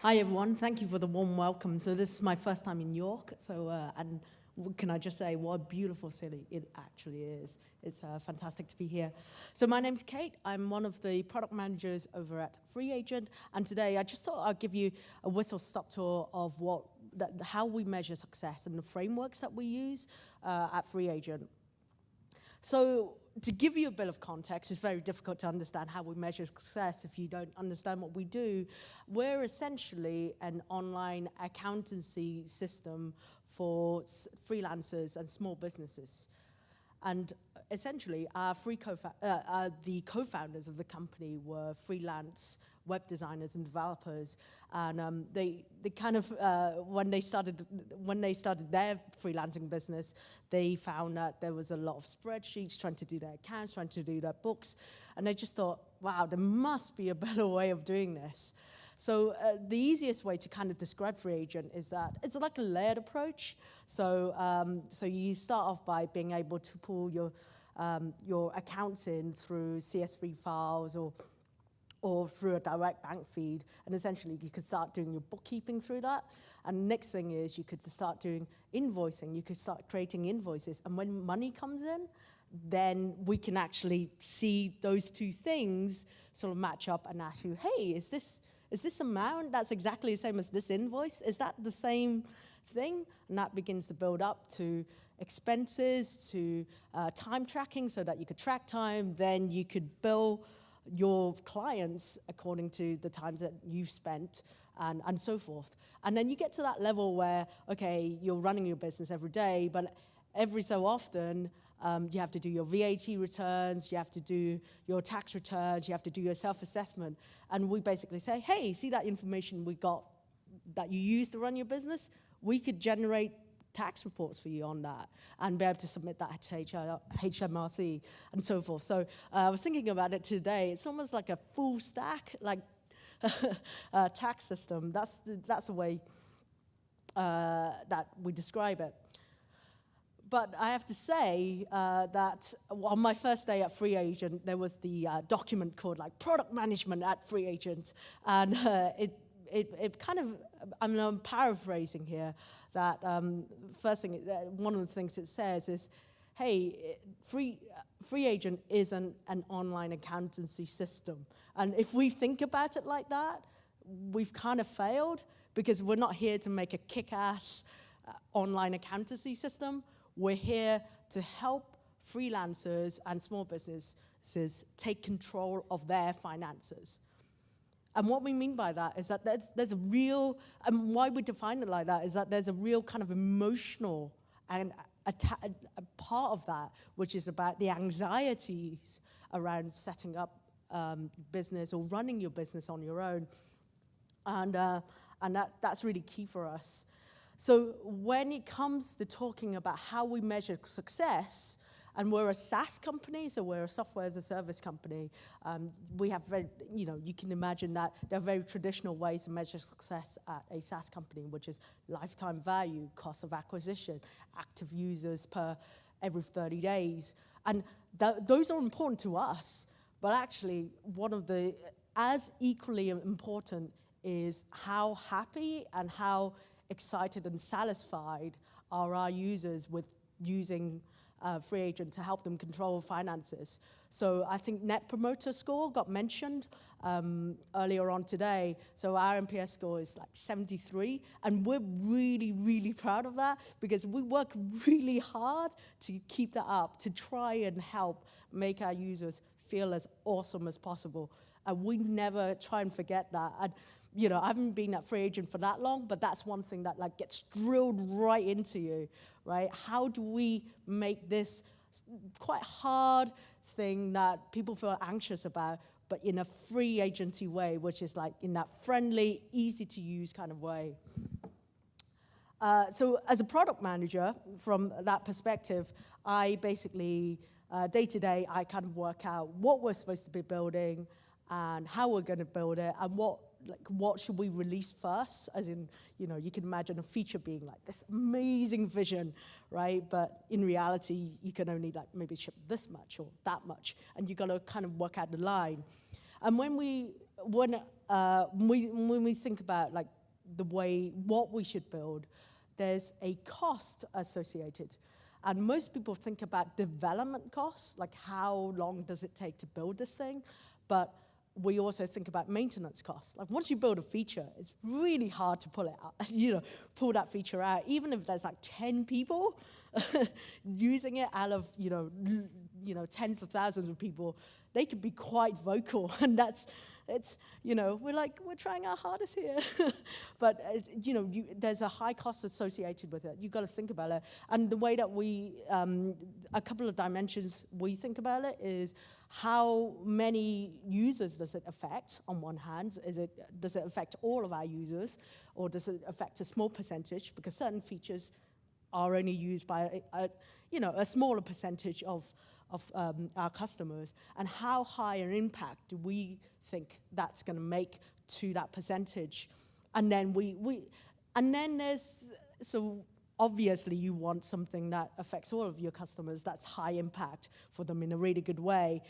Hi everyone, thank you for the warm welcome. So this is my first time in York, and can I just say what a beautiful city it actually is. It's fantastic to be here. So my name's Kate, I'm one of the product managers over at FreeAgent, and today I just thought I'd give you a whistle-stop tour of how we measure success and the frameworks that we use at FreeAgent. So to give you a bit of context, it's very difficult to understand how we measure success if you don't understand what we do. We're essentially an online accountancy system for freelancers and small businesses. And essentially, the co-founders of the company were freelance web designers and developers, and they kind of when they started their freelancing business, they found that there was a lot of spreadsheets trying to do their accounts, trying to do their books, and they just thought, wow, there must be a better way of doing this. So the easiest way to kind of describe FreeAgent is that it's like a layered approach. So you start off by being able to pull your accounts in through CSV files or through a direct bank feed, and essentially you could start doing your bookkeeping through that. And the next thing is you could start doing invoicing. You could start creating invoices, and when money comes in, then we can actually see those two things sort of match up and ask you, hey, is this amount that's exactly the same as this invoice? Is that the same thing? And that begins to build up to expenses, to time tracking, so that you could track time, then you could bill your clients according to the times that you've spent, and so forth. And then you get to that level where, okay, you're running your business every day, but every so often, you have to do your VAT returns, you have to do your tax returns, you have to do your self-assessment. And we basically say, hey, see that information we got that you use to run your business? We could generate tax reports for you on that and be able to submit that to HMRC and so forth. So I was thinking about it today. It's almost like a full stack, like tax system. That's the way that we describe it. But I have to say that on my first day at FreeAgent, there was the document called like Product Management at FreeAgent, and it kind of, I'm paraphrasing here, that first thing, one of the things it says is, hey, FreeAgent isn't an online accountancy system. And if we think about it like that, we've kind of failed, because we're not here to make a kick-ass online accountancy system. We're here to help freelancers and small businesses take control of their finances. And what we mean by that is that there's a real, and why we define it like that is that there's a real kind of emotional and a part of that, which is about the anxieties around setting up business or running your business on your own. And that's really key for us. So when it comes to talking about how we measure success, and we're a SaaS company, so we're a software as a service company, we have very, you can imagine that there are very traditional ways to measure success at a SaaS company, which is lifetime value, cost of acquisition, active users per every 30 days. And those are important to us, but actually one of the, as equally important is how happy and how excited and satisfied are our users with using FreeAgent to help them control finances. So I think Net Promoter Score got mentioned earlier on today. So our NPS score is like 73, and we're really, really proud of that, because we work really hard to keep that up, to try and help make our users feel as awesome as possible. And we never try and forget that. And I haven't been at FreeAgent for that long, but that's one thing that like gets drilled right into you, right? How do we make this quite hard thing that people feel anxious about, but in a free agency way, which is like in that friendly, easy to use kind of way. So as a product manager, from that perspective, I basically, day to day, I kind of work out what we're supposed to be building and how we're going to build it, and what should we release first, as in, you can imagine a feature being like this amazing vision, right? But in reality, you can only like maybe ship this much or that much, and you got to kind of work out the line. And when when we think about like what we should build, there's a cost associated. And most people think about development costs, like how long does it take to build this thing, but we also think about maintenance costs. Like once you build a feature, it's really hard to pull it out, pull that feature out, even if there's like 10 people using it out of, tens of thousands of people, they could be quite vocal, and we're trying our hardest here. But, there's a high cost associated with it. You've got to think about it. And the way that a couple of dimensions we think about it is how many users does it affect on one hand? Does it affect all of our users, or does it affect a small percentage? Because certain features are only used by a smaller percentage of our customers, and how high an impact do we think that's going to make to that percentage? And then so obviously you want something that affects all of your customers, that's high impact for them in a really good way.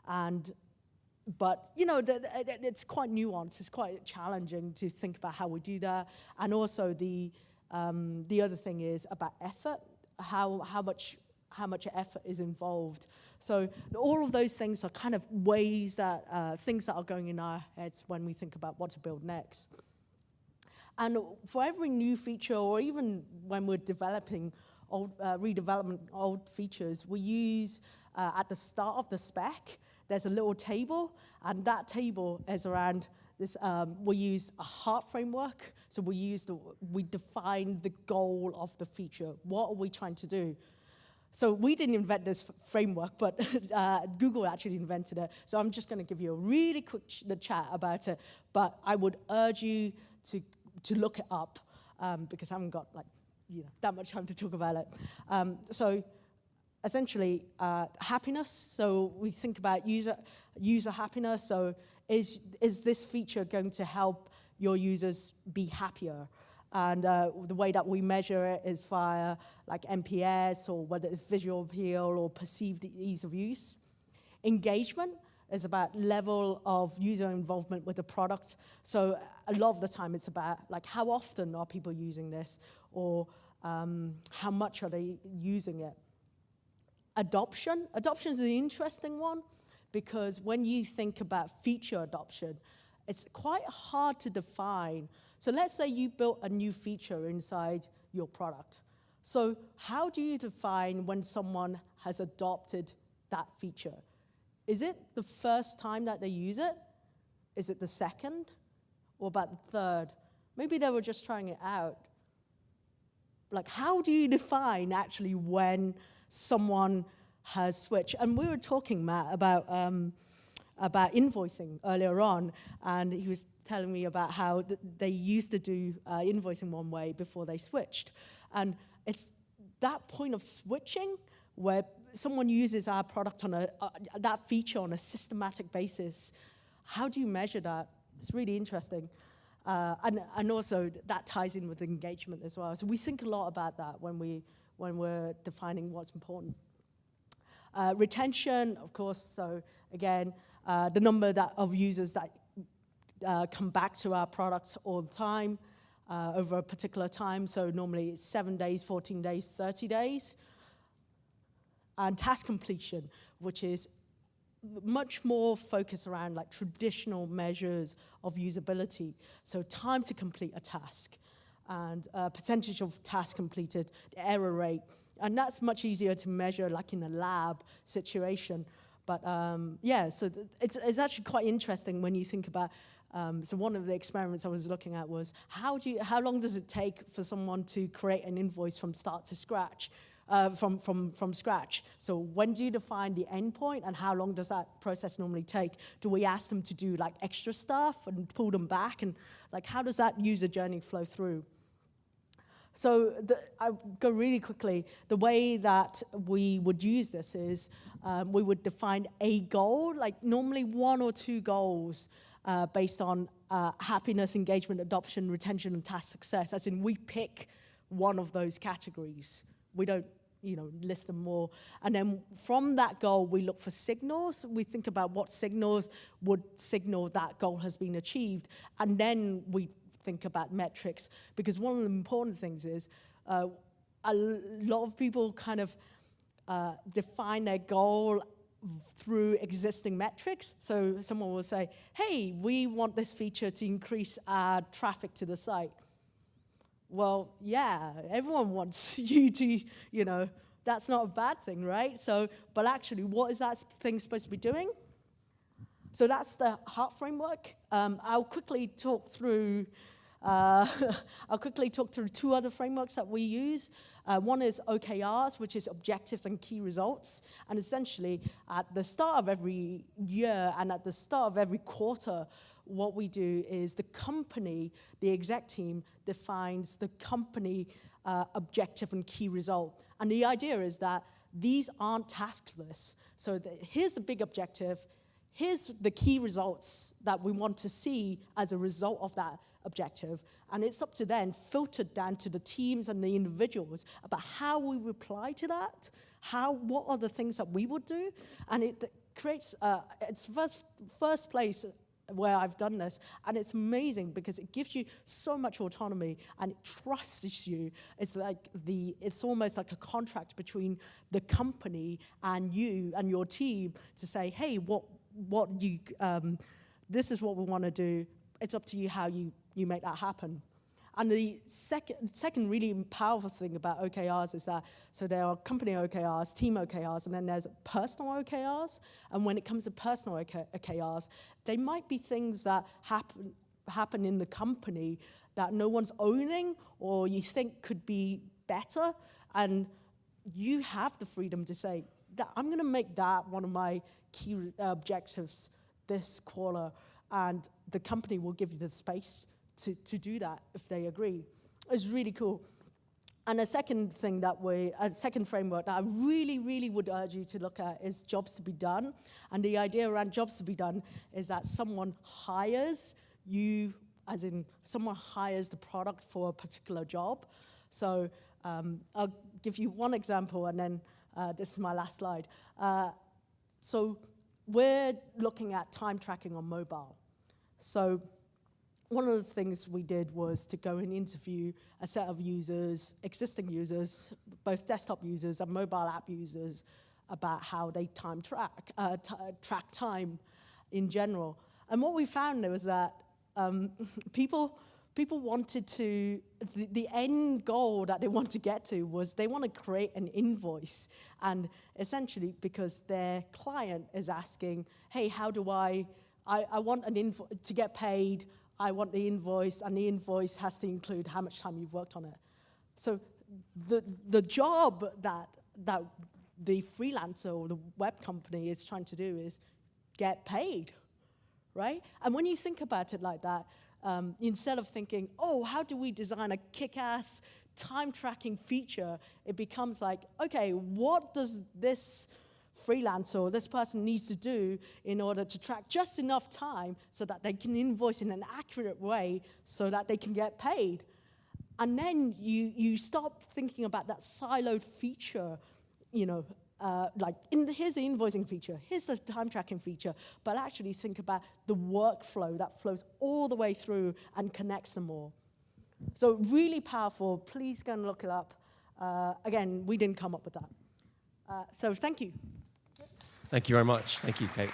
But it's quite nuanced, it's quite challenging to think about how we do that. And also the other thing is about effort, how much effort is involved. So all of those things are kind of ways that, things that are going in our heads when we think about what to build next. And for every new feature, or even when we're developing redevelopment old features, we use, at the start of the spec, there's a little table, and that table is around this, we use a heart framework. So we define the goal of the feature. What are we trying to do? So we didn't invent this framework, but Google actually invented it. So I'm just going to give you a really quick chat about it. But I would urge you to look it up, because I haven't got that much time to talk about it. So essentially, happiness. So we think about user happiness. So is this feature going to help your users be happier? And the way that we measure it is via like NPS, or whether it's visual appeal or perceived ease of use. Engagement is about level of user involvement with the product. So a lot of the time it's about like how often are people using this, or how much are they using it. Adoption is an interesting one, because when you think about feature adoption, it's quite hard to define. So let's say you built a new feature inside your product. So how do you define when someone has adopted that feature? Is it the first time that they use it? Is it the second? Or about the third? Maybe they were just trying it out. Like, how do you define actually when someone has switched? And we were talking, Matt, about invoicing earlier on, and he was telling me about how they used to do invoicing one way before they switched. And it's that point of switching where someone uses our product on that feature on a systematic basis. How do you measure that? It's really interesting. And also that ties in with engagement as well. So we think a lot about that when we're defining what's important. Retention, of course, so again, the number of users that come back to our product all the time over a particular time. So normally it's 7 days, 14 days, 30 days. And task completion, which is much more focused around like traditional measures of usability. So time to complete a task, and percentage of tasks completed, the error rate. And that's much easier to measure like in a lab situation. But yeah, so it's actually quite interesting when you think about, so one of the experiments I was looking at was, how long does it take for someone to create an invoice from start to scratch? From scratch. So when do you define the endpoint, and how long does that process normally take? Do we ask them to do like extra stuff and pull them back? And like, how does that user journey flow through? So I'll go really quickly. The way that we would use this is we would define a goal, like normally 1 or 2 goals based on happiness, engagement, adoption, retention, and task success, as in we pick one of those categories. We don't list them more. And then from that goal, we look for signals. We think about what signals would signal that goal has been achieved. And then we think about metrics, because one of the important things is a lot of people kind of define their goal through existing metrics. So someone will say, hey, we want this feature to increase our traffic to the site. Well, yeah, everyone wants you to, that's not a bad thing, right? But actually, what is that thing supposed to be doing? So that's the HEART framework. I'll quickly talk through two other frameworks that we use. One is OKRs, which is objectives and key results. And essentially, at the start of every year and at the start of every quarter, what we do is the company, the exec team, defines the company objective and key result. And the idea is that these aren't task lists. So here's the big objective. Here's the key results that we want to see as a result of that objective. And it's up to them, filtered down to the teams and the individuals, about how we reply to that, what are the things that we would do. And it creates, it's first place where I've done this, and it's amazing because it gives you so much autonomy and it trusts you. It's almost like a contract between the company and you and your team to say, hey, this is what we want to do. It's up to you how you make that happen. And the second really powerful thing about OKRs is that, so there are company OKRs, team OKRs, and then there's personal OKRs. And when it comes to personal OKRs, they might be things that happen in the company that no one's owning or you think could be better. And you have the freedom to say, I'm going to make that one of my key objectives this quarter, and the company will give you the space to do that if they agree. It's really cool. And a second framework that I really, really would urge you to look at is jobs to be done. And the idea around jobs to be done is that someone hires you, as in someone hires the product for a particular job. So I'll give you one example, and then this is my last slide. So we're looking at time tracking on mobile. So one of the things we did was to go and interview a set of users, existing users, both desktop users and mobile app users, about how they track time in general. And what we found was that people wanted to, the end goal that they want to get to was they want to create an invoice. And essentially because their client is asking, hey, how do I want an invoice to get paid, I want the invoice, and the invoice has to include how much time you've worked on it. So the job that the freelancer or the web company is trying to do is get paid, right? And when you think about it like that, instead of thinking, oh, how do we design a kick-ass time tracking feature, it becomes like, okay, what does this freelancer or this person needs to do in order to track just enough time so that they can invoice in an accurate way so that they can get paid? And then you stop thinking about that siloed feature, here's the invoicing feature, here's the time tracking feature, but actually think about the workflow that flows all the way through and connects them all. So really powerful. Please go and look it up. Again, we didn't come up with that. So thank you. Thank you very much. Thank you, Kate.